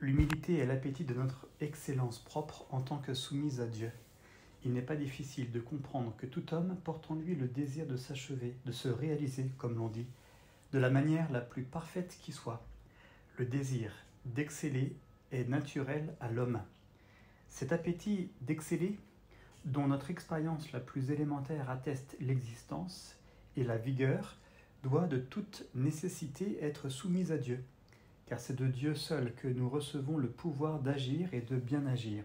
L'humilité est l'appétit de notre excellence propre en tant que soumise à Dieu. Il n'est pas difficile de comprendre que tout homme porte en lui le désir de s'achever, de se réaliser, comme l'on dit, de la manière la plus parfaite qui soit. Le désir d'exceller est naturel à l'homme. Cet appétit d'exceller, dont notre expérience la plus élémentaire atteste l'existence et la vigueur, doit de toute nécessité être soumise à Dieu, car c'est de Dieu seul que nous recevons le pouvoir d'agir et de bien agir.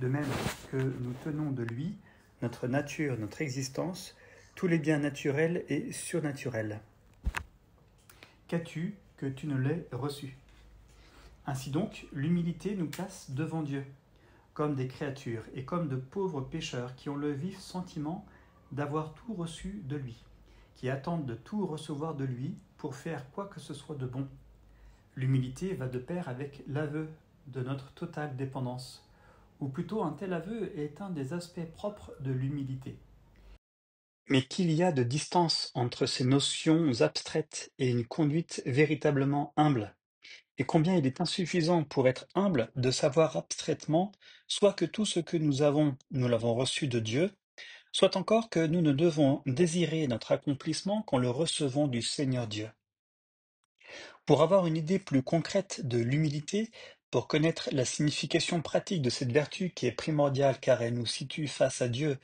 De même que nous tenons de lui, notre nature, notre existence, tous les biens naturels et surnaturels. Qu'as-tu que tu ne l'aies reçu? Ainsi donc, l'humilité nous place devant Dieu, comme des créatures et comme de pauvres pécheurs qui ont le vif sentiment d'avoir tout reçu de lui, qui attendent de tout recevoir de lui pour faire quoi que ce soit de bon. L'humilité va de pair avec l'aveu de notre totale dépendance, ou plutôt un tel aveu est un des aspects propres de l'humilité. Mais qu'il y a de distance entre ces notions abstraites et une conduite véritablement humble, et combien il est insuffisant pour être humble de savoir abstraitement soit que tout ce que nous avons, nous l'avons reçu de Dieu, soit encore que nous ne devons désirer notre accomplissement qu'en le recevant du Seigneur Dieu. Pour avoir une idée plus concrète de l'humilité, pour connaître la signification pratique de cette vertu qui est primordiale car elle nous situe face à Dieu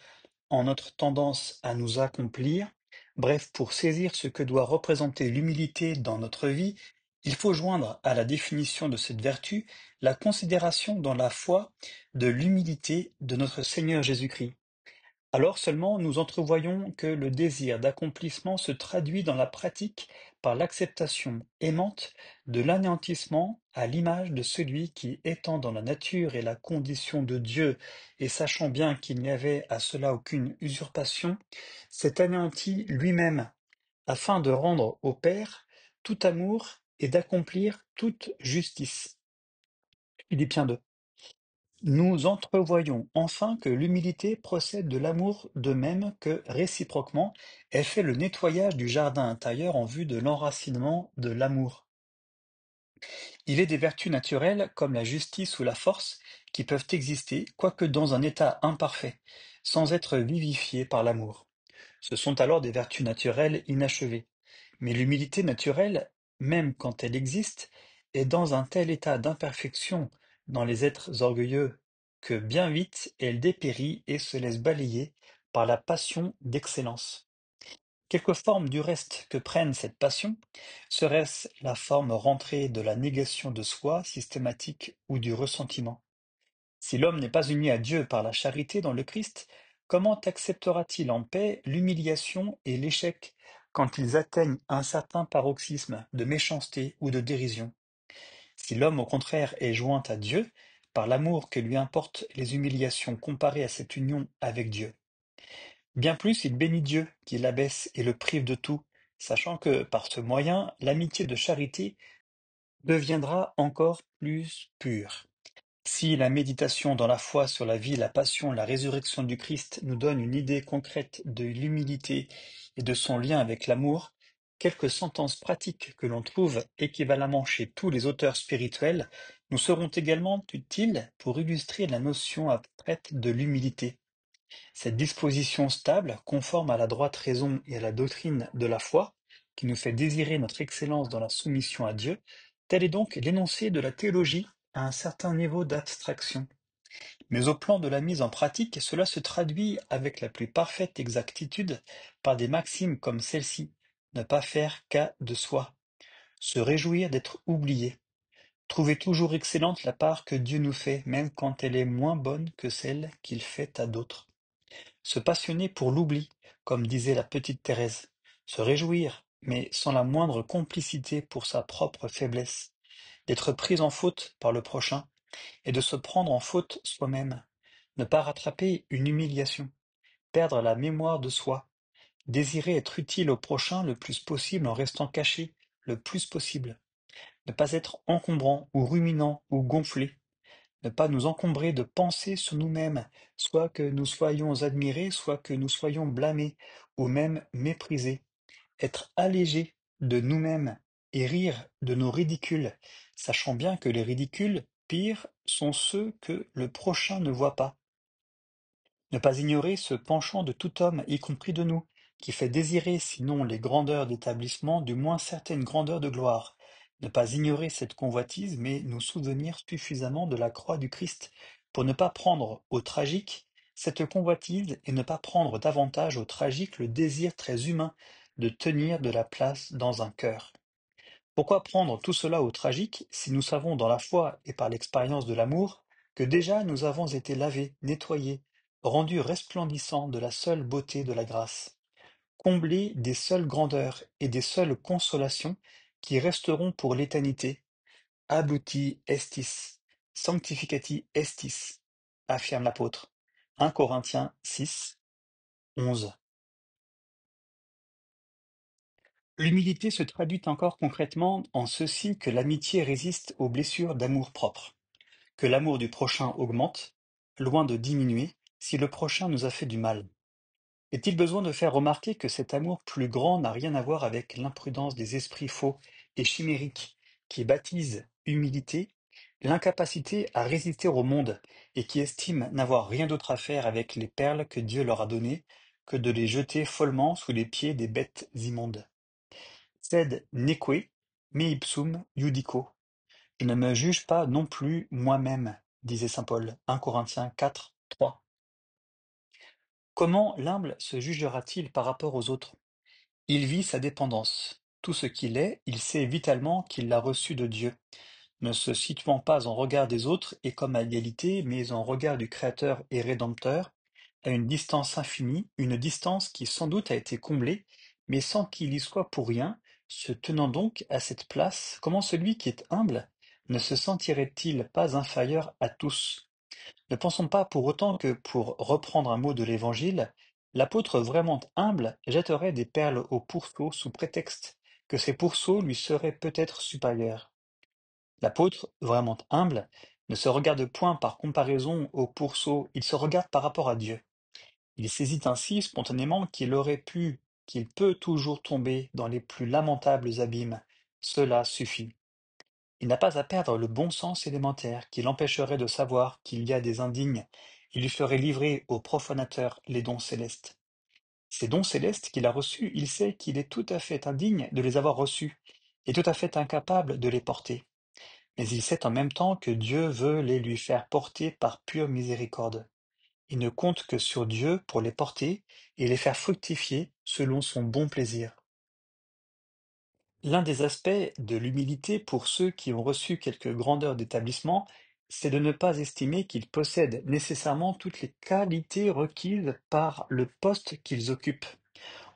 en notre tendance à nous accomplir, bref, pour saisir ce que doit représenter l'humilité dans notre vie, il faut joindre à la définition de cette vertu la considération dans la foi de l'humilité de notre Seigneur Jésus-Christ. Alors seulement nous entrevoyons que le désir d'accomplissement se traduit dans la pratique par l'acceptation aimante de l'anéantissement à l'image de celui qui, étant dans la nature et la condition de Dieu, et sachant bien qu'il n'y avait à cela aucune usurpation, s'est anéanti lui-même, afin de rendre au Père tout amour et d'accomplir toute justice. Philippiens 2. Nous entrevoyons enfin que l'humilité procède de l'amour de même que, réciproquement, elle fait le nettoyage du jardin intérieur en vue de l'enracinement de l'amour. Il est des vertus naturelles, comme la justice ou la force, qui peuvent exister, quoique dans un état imparfait, sans être vivifiées par l'amour. Ce sont alors des vertus naturelles inachevées. Mais l'humilité naturelle, même quand elle existe, est dans un tel état d'imperfection dans les êtres orgueilleux que bien vite elle dépérit et se laisse balayer par la passion d'excellence. Quelque forme du reste que prenne cette passion, serait-ce la forme rentrée de la négation de soi systématique ou du ressentiment? Si l'homme n'est pas uni à Dieu par la charité dans le Christ, comment acceptera-t-il en paix l'humiliation et l'échec quand ils atteignent un certain paroxysme de méchanceté ou de dérision? Si l'homme au contraire est joint à Dieu, par l'amour que lui importent les humiliations comparées à cette union avec Dieu, bien plus il bénit Dieu qui l'abaisse et le prive de tout, sachant que par ce moyen l'amitié de charité deviendra encore plus pure. Si la méditation dans la foi sur la vie, la passion, la résurrection du Christ nous donne une idée concrète de l'humilité et de son lien avec l'amour, quelques sentences pratiques que l'on trouve équivalemment chez tous les auteurs spirituels nous seront également utiles pour illustrer la notion abstraite de l'humilité. Cette disposition stable, conforme à la droite raison et à la doctrine de la foi, qui nous fait désirer notre excellence dans la soumission à Dieu, tel est donc l'énoncé de la théologie à un certain niveau d'abstraction. Mais au plan de la mise en pratique, cela se traduit avec la plus parfaite exactitude par des maximes comme celle-ci: ne pas faire cas de soi, se réjouir d'être oublié, trouver toujours excellente la part que Dieu nous fait, même quand elle est moins bonne que celle qu'il fait à d'autres. Se passionner pour l'oubli, comme disait la petite Thérèse, se réjouir, mais sans la moindre complicité pour sa propre faiblesse, d'être pris en faute par le prochain, et de se prendre en faute soi-même, ne pas rattraper une humiliation, perdre la mémoire de soi, désirer être utile au prochain le plus possible en restant caché le plus possible, ne pas être encombrant ou ruminant ou gonflé, ne pas nous encombrer de pensées sur nous-mêmes, soit que nous soyons admirés, soit que nous soyons blâmés, ou même méprisés. Être allégé de nous-mêmes et rire de nos ridicules, sachant bien que les ridicules pires sont ceux que le prochain ne voit pas. Ne pas ignorer ce penchant de tout homme, y compris de nous, qui fait désirer, sinon les grandeurs d'établissement, du moins certaines grandeurs de gloire. Ne pas ignorer cette convoitise, mais nous souvenir suffisamment de la croix du Christ, pour ne pas prendre au tragique cette convoitise et ne pas prendre davantage au tragique le désir très humain de tenir de la place dans un cœur. Pourquoi prendre tout cela au tragique si nous savons dans la foi et par l'expérience de l'amour que déjà nous avons été lavés, nettoyés, rendus resplendissants de la seule beauté de la grâce, comblés des seules grandeurs et des seules consolations qui resteront pour l'éternité, abouti estis, sanctificati estis, affirme l'apôtre. 1 Corinthiens 6, 11. L'humilité se traduit encore concrètement en ceci que l'amitié résiste aux blessures d'amour-propre, que l'amour du prochain augmente, loin de diminuer, si le prochain nous a fait du mal. Est-il besoin de faire remarquer que cet amour plus grand n'a rien à voir avec l'imprudence des esprits faux et chimériques qui baptisent humilité l'incapacité à résister au monde et qui estiment n'avoir rien d'autre à faire avec les perles que Dieu leur a données que de les jeter follement sous les pieds des bêtes immondes? Sed neque me ipsum iudico. Je ne me juge pas non plus moi-même, disait saint Paul, 1 Corinthiens 4, 3. Comment l'humble se jugera-t-il par rapport aux autres? Il vit sa dépendance. Tout ce qu'il est, il sait vitalement qu'il l'a reçu de Dieu, ne se situant pas en regard des autres et comme à égalité, mais en regard du Créateur et Rédempteur, à une distance infinie, une distance qui sans doute a été comblée, mais sans qu'il y soit pour rien, se tenant donc à cette place, comment celui qui est humble ne se sentirait-il pas inférieur à tous? Ne pensons pas pour autant que, pour reprendre un mot de l'Évangile, l'apôtre vraiment humble jetterait des perles au pourceau sous prétexte que ces pourceaux lui seraient peut-être supérieurs. L'apôtre, vraiment humble, ne se regarde point par comparaison au pourceau, il se regarde par rapport à Dieu. Il saisit ainsi spontanément qu'il peut toujours tomber dans les plus lamentables abîmes. Cela suffit. Il n'a pas à perdre le bon sens élémentaire qui l'empêcherait de savoir qu'il y a des indignes et lui ferait livrer aux profanateurs les dons célestes. Ces dons célestes qu'il a reçus, il sait qu'il est tout à fait indigne de les avoir reçus et tout à fait incapable de les porter. Mais il sait en même temps que Dieu veut les lui faire porter par pure miséricorde. Il ne compte que sur Dieu pour les porter et les faire fructifier selon son bon plaisir. L'un des aspects de l'humilité pour ceux qui ont reçu quelque grandeur d'établissement, c'est de ne pas estimer qu'ils possèdent nécessairement toutes les qualités requises par le poste qu'ils occupent.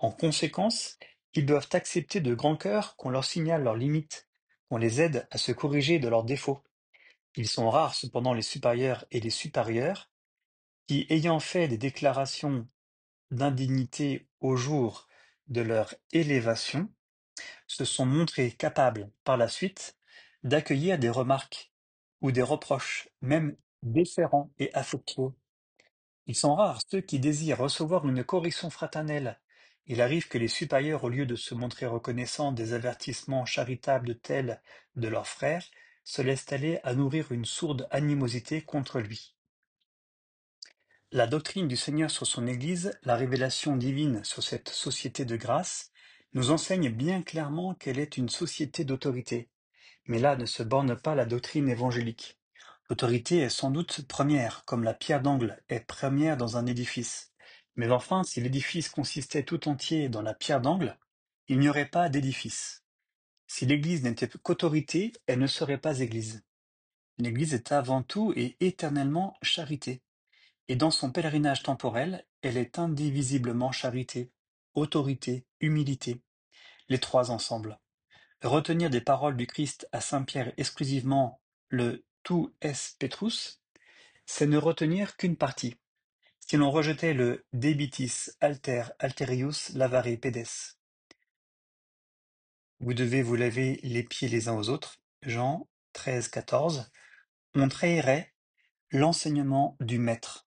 En conséquence, ils doivent accepter de grand cœur qu'on leur signale leurs limites, qu'on les aide à se corriger de leurs défauts. Ils sont rares cependant les supérieurs et les supérieures qui, ayant fait des déclarations d'indignité au jour de leur élévation, se sont montrés capables, par la suite, d'accueillir des remarques ou des reproches, même déférents et affectueux. Ils sont rares ceux qui désirent recevoir une correction fraternelle. Il arrive que les supérieurs, au lieu de se montrer reconnaissants des avertissements charitables tels de leurs frères, se laissent aller à nourrir une sourde animosité contre lui. La doctrine du Seigneur sur son Église, la révélation divine sur cette société de grâce, nous enseigne bien clairement qu'elle est une société d'autorité. Mais là ne se borne pas la doctrine évangélique. L'autorité est sans doute première, comme la pierre d'angle est première dans un édifice. Mais enfin, si l'édifice consistait tout entier dans la pierre d'angle, il n'y aurait pas d'édifice. Si l'Église n'était qu'autorité, elle ne serait pas Église. L'Église est avant tout et éternellement charité. Et dans son pèlerinage temporel, elle est indivisiblement charité, autorité, humilité, les trois ensemble. Retenir des paroles du Christ à saint Pierre exclusivement le tu es Petrus, c'est ne retenir qu'une partie. Si l'on rejetait le debitis alter alterius lavare pedes, vous devez vous laver les pieds les uns aux autres, Jean 13, 14, on trahirait l'enseignement du Maître.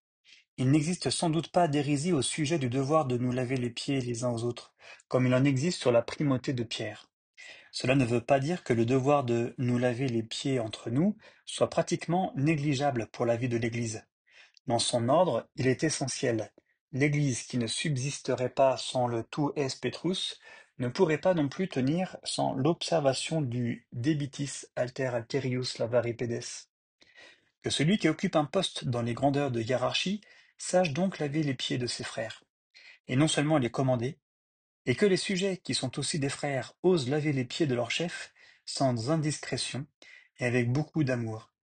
Il n'existe sans doute pas d'hérésie au sujet du devoir de nous laver les pieds les uns aux autres, comme il en existe sur la primauté de Pierre. Cela ne veut pas dire que le devoir de nous laver les pieds entre nous soit pratiquement négligeable pour la vie de l'Église. Dans son ordre, il est essentiel. L'Église qui ne subsisterait pas sans le tu es Petrus ne pourrait pas non plus tenir sans l'observation du debitis alter alterius lavari pedes. Que celui qui occupe un poste dans les grandeurs de hiérarchie sache donc laver les pieds de ses frères, et non seulement les commander, et que les sujets, qui sont aussi des frères, osent laver les pieds de leur chef sans indiscrétion et avec beaucoup d'amour.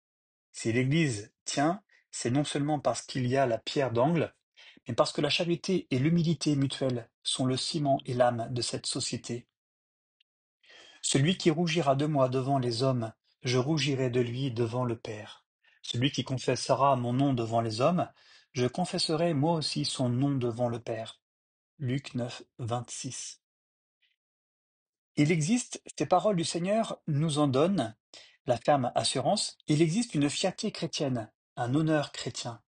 Si l'Église tient, c'est non seulement parce qu'il y a la pierre d'angle, mais parce que la charité et l'humilité mutuelle sont le ciment et l'âme de cette société. Celui qui rougira de moi devant les hommes, je rougirai de lui devant le Père. Celui qui confessera mon nom devant les hommes, je confesserai moi aussi son nom devant le Père. Luc 9, 26. Il existe, ces paroles du Seigneur nous en donnent la ferme assurance, il existe une fierté chrétienne, un honneur chrétien.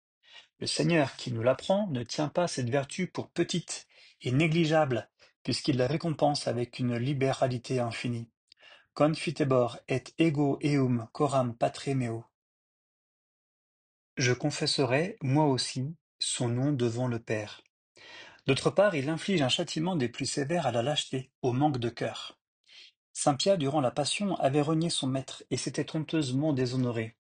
Le Seigneur qui nous l'apprend ne tient pas cette vertu pour petite et négligeable, puisqu'il la récompense avec une libéralité infinie. Confitebor et ego eum coram patre meo. Je confesserai, moi aussi, son nom devant le Père. D'autre part, il inflige un châtiment des plus sévères à la lâcheté, au manque de cœur. Saint Pierre, durant la Passion, avait renié son maître et s'était honteusement déshonoré.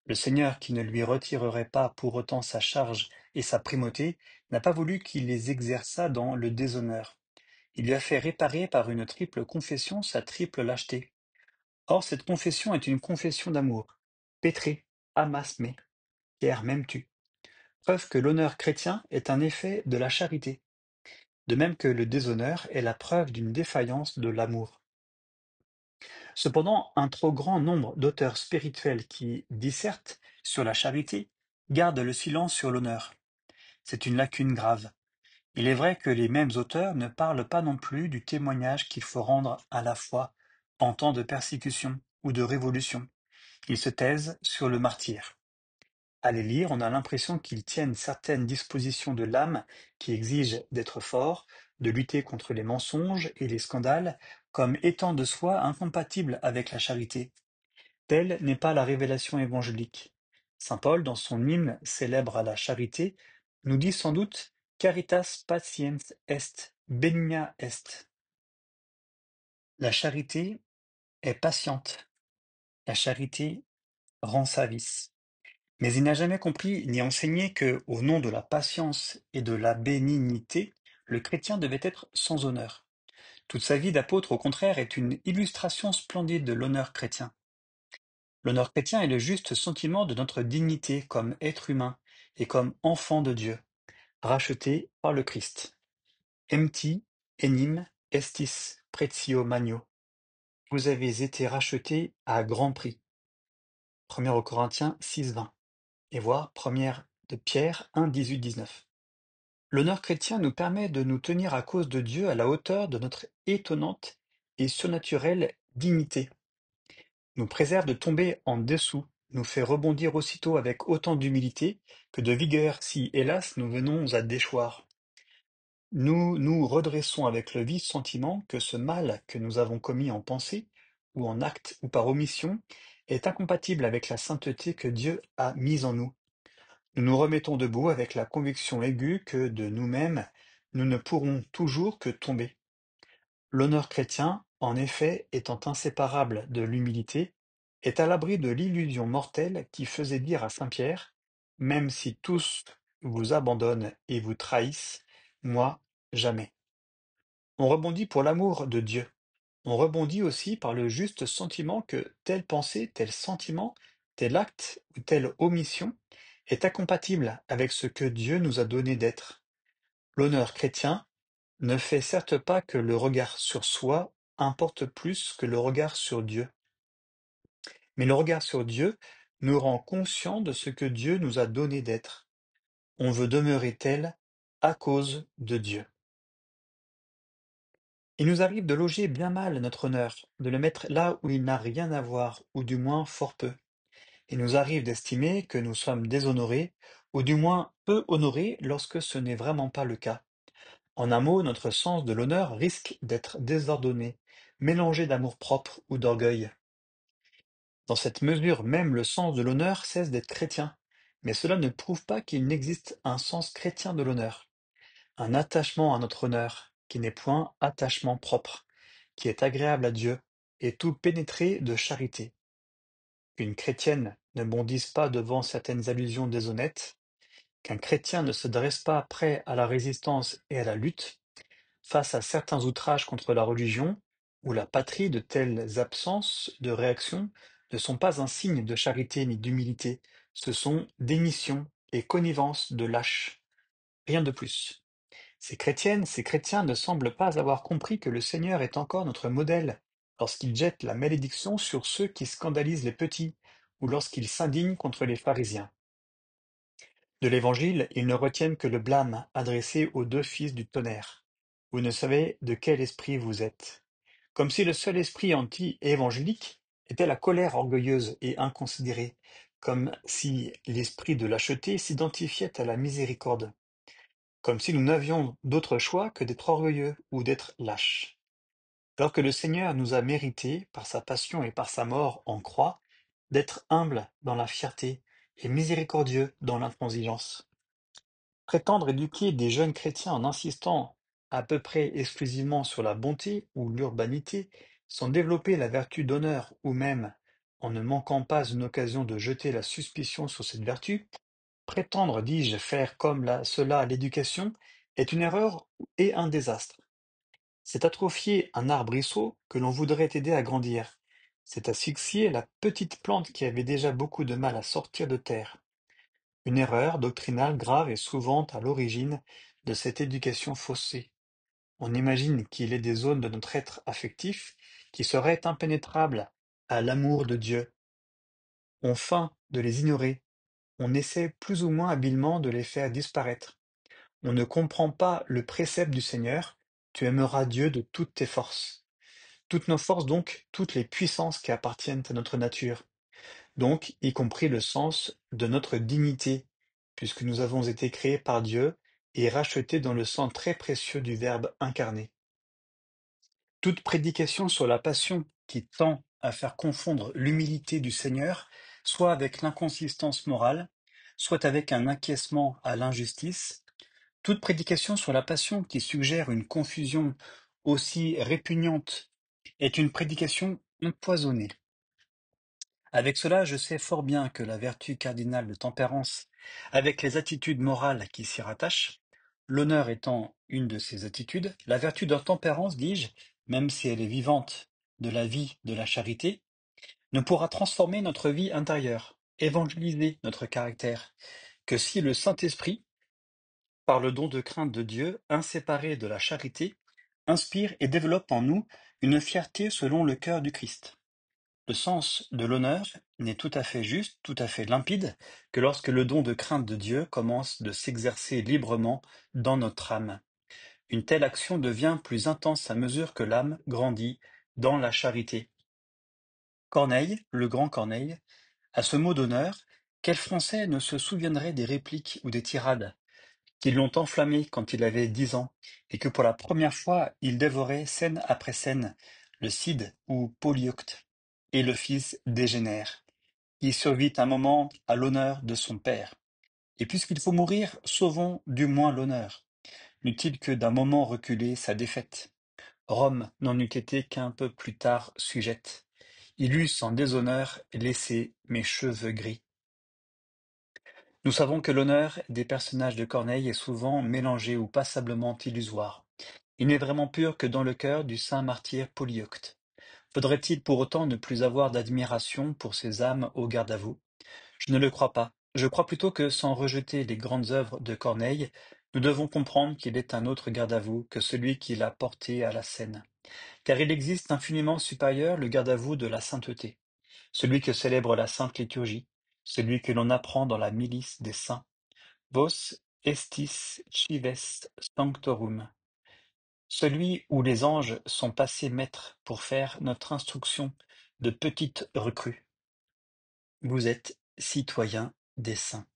Le Seigneur, qui ne lui retirerait pas pour autant sa charge et sa primauté, n'a pas voulu qu'il les exerçât dans le déshonneur. Il lui a fait réparer par une triple confession sa triple lâcheté. Or, cette confession est une confession d'amour. Pétré, amas me, Pierre m'aimes-tu. Preuve que l'honneur chrétien est un effet de la charité, de même que le déshonneur est la preuve d'une défaillance de l'amour. Cependant, un trop grand nombre d'auteurs spirituels qui dissertent sur la charité gardent le silence sur l'honneur. C'est une lacune grave. Il est vrai que les mêmes auteurs ne parlent pas non plus du témoignage qu'il faut rendre à la foi en temps de persécution ou de révolution. Ils se taisent sur le martyr. À les lire, on a l'impression qu'ils tiennent certaines dispositions de l'âme qui exigent d'être forts, de lutter contre les mensonges et les scandales, comme étant de soi incompatibles avec la charité. Telle n'est pas la révélation évangélique. Saint Paul, dans son hymne célèbre à la charité, nous dit sans doute Caritas patiens est, benigna est. La charité est patiente. La charité rend service. Mais il n'a jamais compris ni enseigné que, au nom de la patience et de la bénignité, le chrétien devait être sans honneur. Toute sa vie d'apôtre, au contraire, est une illustration splendide de l'honneur chrétien. L'honneur chrétien est le juste sentiment de notre dignité comme être humain et comme enfant de Dieu, racheté par le Christ. Empti enim estis pretio magno. Vous avez été rachetés à grand prix. 1 Corinthiens 6, 20. Et voir 1 de Pierre 1, 18, 19. L'honneur chrétien nous permet de nous tenir à cause de Dieu à la hauteur de notre étonnante et surnaturelle dignité, nous préserve de tomber en dessous, nous fait rebondir aussitôt avec autant d'humilité que de vigueur si, hélas, nous venons à déchoir. Nous nous redressons avec le vif sentiment que ce mal que nous avons commis en pensée, ou en acte, ou par omission, est incompatible avec la sainteté que Dieu a mise en nous. Nous nous remettons debout avec la conviction aiguë que de nous-mêmes, nous ne pourrons toujours que tomber. L'honneur chrétien, en effet, étant inséparable de l'humilité, est à l'abri de l'illusion mortelle qui faisait dire à saint Pierre: Même si tous vous abandonnent et vous trahissent, moi, jamais. On rebondit pour l'amour de Dieu. On rebondit aussi par le juste sentiment que telle pensée, tel sentiment, tel acte ou telle omission est incompatible avec ce que Dieu nous a donné d'être. L'honneur chrétien ne fait certes pas que le regard sur soi importe plus que le regard sur Dieu. Mais le regard sur Dieu nous rend conscients de ce que Dieu nous a donné d'être. On veut demeurer tel à cause de Dieu. Il nous arrive de loger bien mal notre honneur, de le mettre là où il n'a rien à voir, ou du moins fort peu. Il nous arrive d'estimer que nous sommes déshonorés, ou du moins peu honorés lorsque ce n'est vraiment pas le cas. En un mot, notre sens de l'honneur risque d'être désordonné, mélangé d'amour-propre ou d'orgueil. Dans cette mesure même le sens de l'honneur cesse d'être chrétien, mais cela ne prouve pas qu'il n'existe un sens chrétien de l'honneur, un attachement à notre honneur, qui n'est point attachement propre, qui est agréable à Dieu, et tout pénétré de charité. Qu'une chrétienne ne bondisse pas devant certaines allusions déshonnêtes, qu'un chrétien ne se dresse pas prêt à la résistance et à la lutte, face à certains outrages contre la religion ou la patrie, de telles absences de réaction ne sont pas un signe de charité ni d'humilité, ce sont démission et connivence de lâches, rien de plus. Ces chrétiennes, ces chrétiens ne semblent pas avoir compris que le Seigneur est encore notre modèle, lorsqu'il jette la malédiction sur ceux qui scandalisent les petits, ou lorsqu'il s'indigne contre les pharisiens. De l'Évangile, ils ne retiennent que le blâme adressé aux deux fils du tonnerre. Vous ne savez de quel esprit vous êtes. Comme si le seul esprit anti-évangélique était la colère orgueilleuse et inconsidérée, comme si l'esprit de lâcheté s'identifiait à la miséricorde, comme si nous n'avions d'autre choix que d'être orgueilleux ou d'être lâches. Alors que le Seigneur nous a mérité, par sa passion et par sa mort en croix, d'être humbles dans la fierté et miséricordieux dans l'intransigeance. Prétendre éduquer des jeunes chrétiens en insistant à peu près exclusivement sur la bonté ou l'urbanité, sans développer la vertu d'honneur ou même en ne manquant pas une occasion de jeter la suspicion sur cette vertu, prétendre, dis-je, faire comme cela l'éducation est une erreur et un désastre. C'est atrophier un arbrisseau que l'on voudrait aider à grandir. C'est asphyxier la petite plante qui avait déjà beaucoup de mal à sortir de terre. Une erreur doctrinale grave est souvent à l'origine de cette éducation faussée. On imagine qu'il est des zones de notre être affectif qui seraient impénétrables à l'amour de Dieu. On feint de les ignorer, on essaie plus ou moins habilement de les faire disparaître. On ne comprend pas le précepte du Seigneur, tu aimeras Dieu de toutes tes forces. Toutes nos forces donc, toutes les puissances qui appartiennent à notre nature. Donc y compris le sens de notre dignité, puisque nous avons été créés par Dieu et rachetés dans le sang très précieux du Verbe incarné. Toute prédication sur la passion qui tend à faire confondre l'humilité du Seigneur, soit avec l'inconsistance morale, soit avec un acquiescement à l'injustice, toute prédication sur la passion qui suggère une confusion aussi répugnante est une prédication empoisonnée. Avec cela, je sais fort bien que la vertu cardinale de tempérance, avec les attitudes morales qui s'y rattachent, l'honneur étant une de ces attitudes, la vertu de tempérance, dis-je, même si elle est vivante de la vie de la charité, ne pourra transformer notre vie intérieure, évangéliser notre caractère, que si le Saint-Esprit, par le don de crainte de Dieu, inséparé de la charité, inspire et développe en nous une fierté selon le cœur du Christ. Le sens de l'honneur n'est tout à fait juste, tout à fait limpide, que lorsque le don de crainte de Dieu commence de s'exercer librement dans notre âme. Une telle action devient plus intense à mesure que l'âme grandit dans la charité. Corneille, le grand Corneille, à ce mot d'honneur, quel Français ne se souviendrait des répliques ou des tirades qui l'ont enflammé quand il avait 10 ans, et que pour la première fois il dévorait scène après scène le Cid ou Polyeucte et le fils d'Égénère, qui survit un moment à l'honneur de son père. Et puisqu'il faut mourir, sauvons du moins l'honneur. N'eût-il que d'un moment reculé sa défaite. Rome n'en eût été qu'un peu plus tard sujette. Il eût sans déshonneur laissé mes cheveux gris. Nous savons que l'honneur des personnages de Corneille est souvent mélangé ou passablement illusoire. Il n'est vraiment pur que dans le cœur du saint martyr Polyeucte. Faudrait-il pour autant ne plus avoir d'admiration pour ces âmes au garde à vous? Je ne le crois pas. Je crois plutôt que, sans rejeter les grandes œuvres de Corneille, nous devons comprendre qu'il est un autre garde à vous que celui qui l'a porté à la scène. Car il existe infiniment supérieur le garde à vous de la sainteté, celui que célèbre la sainte liturgie, celui que l'on apprend dans la milice des saints. Vos estis cives sanctorum. Celui où les anges sont passés maîtres pour faire notre instruction de petites recrues. Vous êtes citoyens des saints.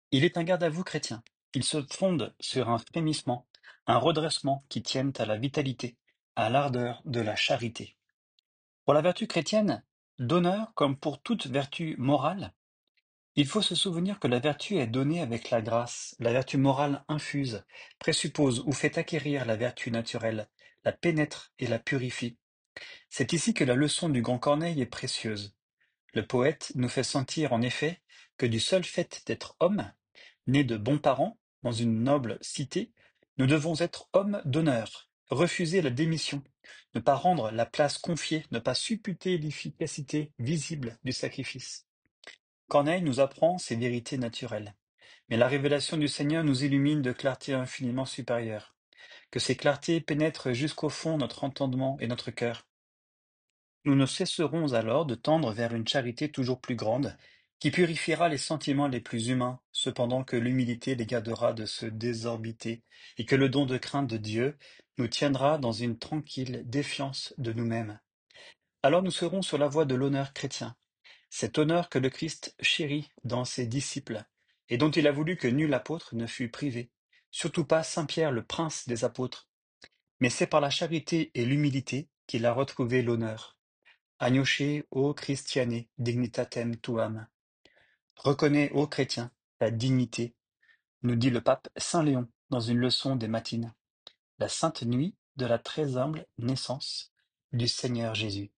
Il est un garde-à-vous chrétien. Il se fonde sur un frémissement, un redressement qui tiennent à la vitalité, à l'ardeur de la charité. Pour la vertu chrétienne, d'honneur comme pour toute vertu morale, il faut se souvenir que la vertu est donnée avec la grâce. La vertu morale infuse, présuppose ou fait acquérir la vertu naturelle, la pénètre et la purifie. C'est ici que la leçon du grand Corneille est précieuse. Le poète nous fait sentir en effet que du seul fait d'être homme, né de bons parents, dans une noble cité, nous devons être hommes d'honneur, refuser la démission, ne pas rendre la place confiée, ne pas supputer l'efficacité visible du sacrifice. Corneille nous apprend ces vérités naturelles. Mais la révélation du Seigneur nous illumine de clarté infiniment supérieure. Que ces clartés pénètrent jusqu'au fond notre entendement et notre cœur. Nous ne cesserons alors de tendre vers une charité toujours plus grande, qui purifiera les sentiments les plus humains, cependant que l'humilité les gardera de se désorbiter, et que le don de crainte de Dieu nous tiendra dans une tranquille défiance de nous-mêmes. Alors nous serons sur la voie de l'honneur chrétien, cet honneur que le Christ chérit dans ses disciples, et dont il a voulu que nul apôtre ne fût privé, surtout pas saint Pierre le prince des apôtres. Mais c'est par la charité et l'humilité qu'il a retrouvé l'honneur. Agnoce ô Christiane dignitatem tuam. Reconnais, ô chrétien, ta dignité, nous dit le pape Saint Léon dans une leçon des matines. La sainte nuit de la très humble naissance du Seigneur Jésus.